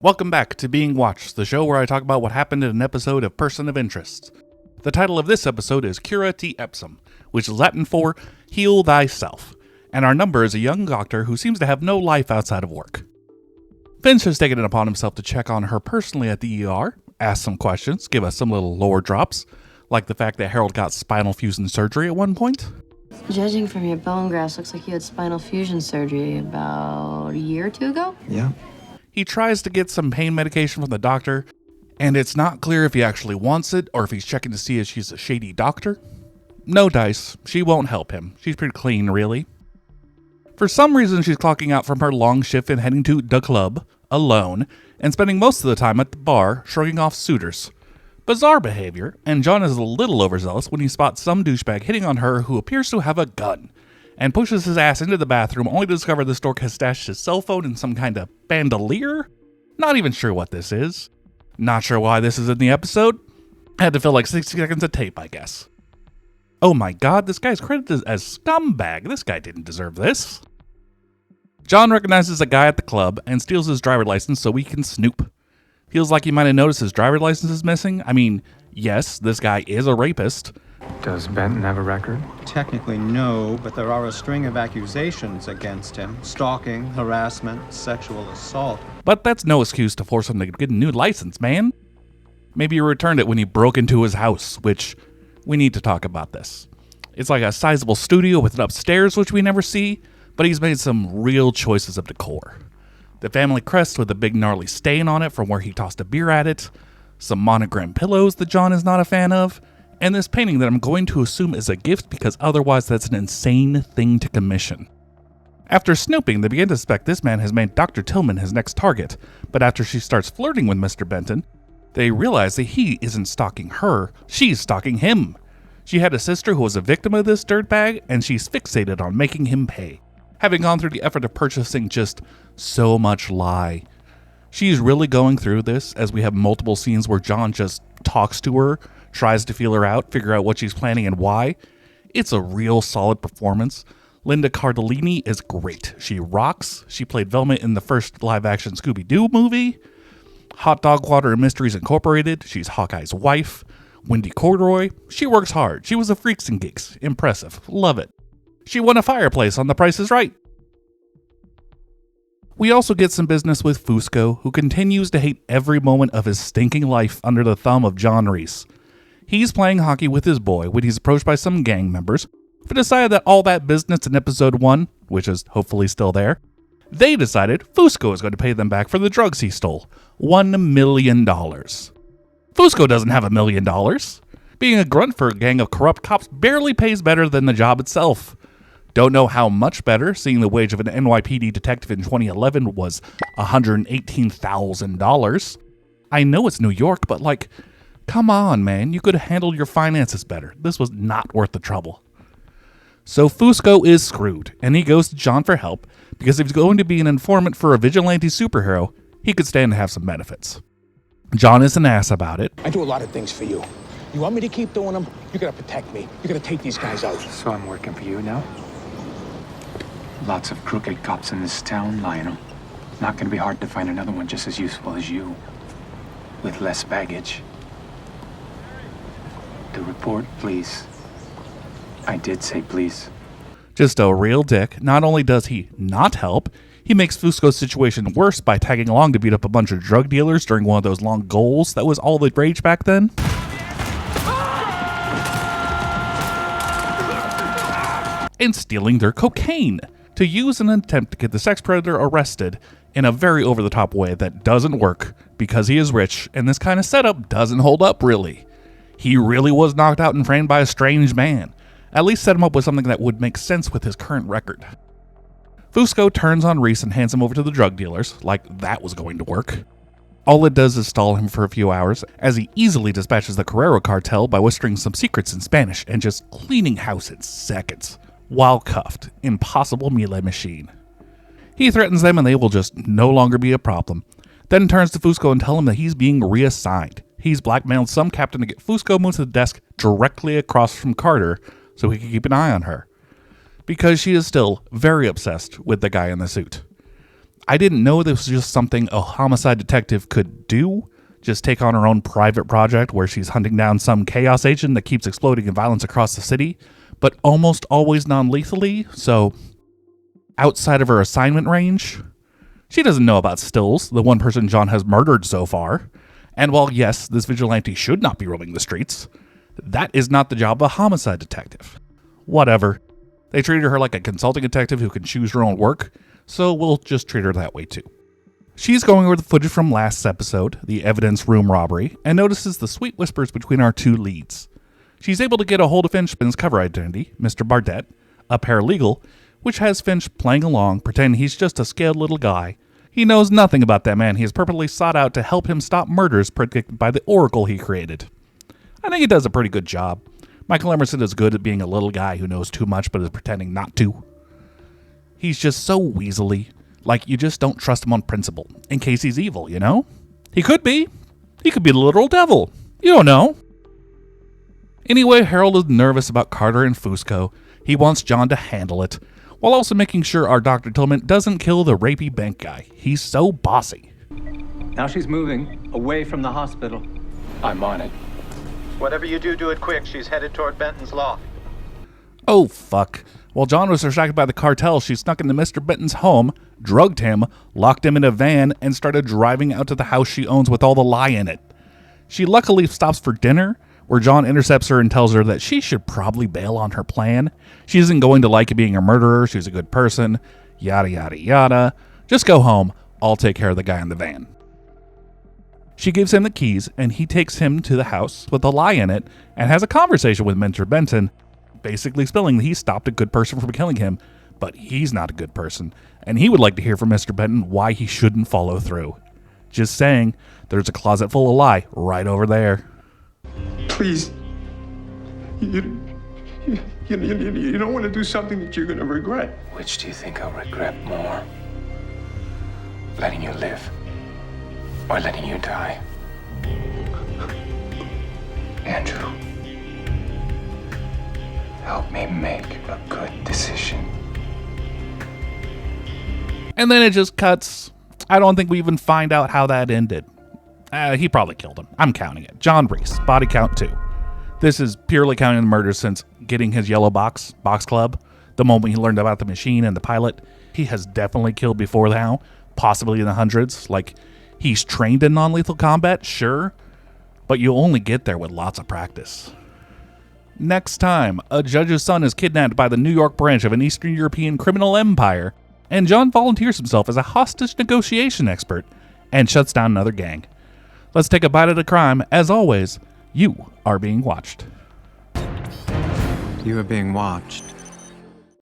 Welcome back to Being Watched, the show where I talk about what happened in an episode of Person of Interest. The title of this episode is Cura te Ipsum, which is Latin for Heal Thyself, and our number is a young doctor who seems to have no life outside of work. Finch has taken it upon himself to check on her personally at the ER, ask some questions, give us some little lore drops, like the fact that Harold got spinal fusion surgery at one point. Judging from your bone grafts, looks like you had spinal fusion surgery about a year or two ago? Yeah. He tries to get some pain medication from the doctor, and it's not clear if he actually wants it or if he's checking to see if she's a shady doctor. No dice, she won't help him. She's pretty clean, really. For some reason, she's clocking out from her long shift and heading to the club, alone, and spending most of the time at the bar, shrugging off suitors. Bizarre behavior, and John is a little overzealous when he spots some douchebag hitting on her who appears to have a gun, and pushes his ass into the bathroom only to discover the stork has stashed his cell phone in some kind of bandolier? Not even sure what this is. Not sure why this is in the episode. Had to fill like 60 seconds of tape, I guess. Oh my god, this guy's credited as scumbag. This guy didn't deserve this. John recognizes a guy at the club and steals his driver's license so he can snoop. Feels like he might have noticed his driver's license is missing. I mean, yes, this guy is a rapist. Does Benton have a record? Technically, no, but there are a string of accusations against him. Stalking, harassment, sexual assault. But that's no excuse to force him to get a new license, man. Maybe he returned it when he broke into his house, which we need to talk about this. It's like a sizable studio with an upstairs, which we never see, but he's made some real choices of decor. The family crest with a big gnarly stain on it from where he tossed a beer at it, some monogram pillows that John is not a fan of, and this painting that I'm going to assume is a gift because otherwise that's an insane thing to commission. After snooping, they begin to suspect this man has made Dr. Tillman his next target, but after she starts flirting with Mr. Benton, they realize that he isn't stalking her, she's stalking him. She had a sister who was a victim of this dirtbag, and she's fixated on making him pay, having gone through the effort of purchasing just so much lie. She's really going through this, as we have multiple scenes where John just talks to her, tries to feel her out, figure out what she's planning and why. It's a real solid performance. Linda Cardellini is great. She rocks. She played Velma in the first live-action Scooby-Doo movie. Hot Dog Water and Mysteries Incorporated. She's Hawkeye's wife. Wendy Corduroy. She works hard. She was a Freaks and Geeks. Impressive. Love it. She won a fireplace on The Price is Right. We also get some business with Fusco, who continues to hate every moment of his stinking life under the thumb of John Reese. He's playing hockey with his boy when he's approached by some gang members who decided that all that business in episode 1, which is hopefully still there, they decided Fusco is going to pay them back for the drugs he stole. $1 million. Fusco doesn't have $1 million. Being a grunt for a gang of corrupt cops barely pays better than the job itself. Don't know how much better, seeing the wage of an NYPD detective in 2011 was $118,000. I know it's New York, but like, come on, man, you could have handled your finances better. This was not worth the trouble. So Fusco is screwed, and he goes to John for help, because if he's going to be an informant for a vigilante superhero, he could stand to have some benefits. John is an ass about it. I do a lot of things for you. You want me to keep doing them? You gotta protect me. You gotta take these guys out. So I'm working for you now? Lots of crooked cops in this town, Lionel. Not gonna be hard to find another one just as useful as you. With less baggage. The report, please. I did say please. Just a real dick. Not only does he not help, he makes Fusco's situation worse by tagging along to beat up a bunch of drug dealers during one of those long goals that was all the rage back then. And stealing their cocaine to use in an attempt to get the sex predator arrested in a very over-the-top way that doesn't work because he is rich, and this kind of setup doesn't hold up really. He really was knocked out and framed by a strange man. At least set him up with something that would make sense with his current record. Fusco turns on Reese and hands him over to the drug dealers, like that was going to work. All it does is stall him for a few hours, as he easily dispatches the Cura cartel by whispering some secrets in Spanish and just cleaning house in seconds, while cuffed. Impossible melee machine. He threatens them and they will just no longer be a problem, then turns to Fusco and tells him that he's being reassigned. He's blackmailed some captain to get Fusco moved to the desk directly across from Carter so he can keep an eye on her, because she is still very obsessed with the guy in the suit. I didn't know this was just something a homicide detective could do. Just take on her own private project where she's hunting down some chaos agent that keeps exploding in violence across the city, but almost always non-lethally, so outside of her assignment range. She doesn't know about Stills, the one person John has murdered so far. And while yes, this vigilante should not be roaming the streets, that is not the job of a homicide detective. Whatever. They treated her like a consulting detective who can choose her own work, so we'll just treat her that way too. She's going over the footage from last episode, the evidence room robbery, and notices the sweet whispers between our two leads. She's able to get a hold of Finch's cover identity, Mr. Bardet, a paralegal, which has Finch playing along, pretending he's just a scared little guy. He knows nothing about that man he has purposely sought out to help him stop murders predicted by the oracle he created. I think he does a pretty good job. Michael Emerson is good at being a little guy who knows too much but is pretending not to. He's just so weaselly, like you just don't trust him on principle, in case he's evil, you know? He could be. He could be the literal devil. You don't know. Anyway, Harold is nervous about Carter and Fusco. He wants John to handle it, while also making sure our Dr. Tillman doesn't kill the rapey bank guy. He's so bossy. Now she's moving away from the hospital. I'm on it. Whatever you do, do it quick. She's headed toward Benton's loft. Oh, fuck. While John was distracted by the cartel, she snuck into Mr. Benton's home, drugged him, locked him in a van, and started driving out to the house she owns with all the lie in it. She luckily stops for dinner, where John intercepts her and tells her that she should probably bail on her plan. She isn't going to like being a murderer, she's a good person, yada yada yada. Just go home, I'll take care of the guy in the van. She gives him the keys, and he takes him to the house with a lie in it, and has a conversation with Mr. Benton, basically spilling that he stopped a good person from killing him, but he's not a good person, and he would like to hear from Mr. Benton why he shouldn't follow through. Just saying, there's a closet full of lie right over there. Please, you don't want to do something that you're going to regret. Which do you think I'll regret more? Letting you live, or letting you die? Andrew, help me make a good decision. And then it just cuts. I don't think we even find out how that ended. He probably killed him. I'm counting it. John Reese, body count 2. This is purely counting the murders since getting his yellow box club, the moment he learned about the machine and the pilot. He has definitely killed before now, possibly in the hundreds. Like, he's trained in non-lethal combat, sure, but you only get there with lots of practice. Next time, a judge's son is kidnapped by the New York branch of an Eastern European criminal empire, and John volunteers himself as a hostage negotiation expert and shuts down another gang. Let's take a bite at a crime. As always, you are being watched. You are being watched.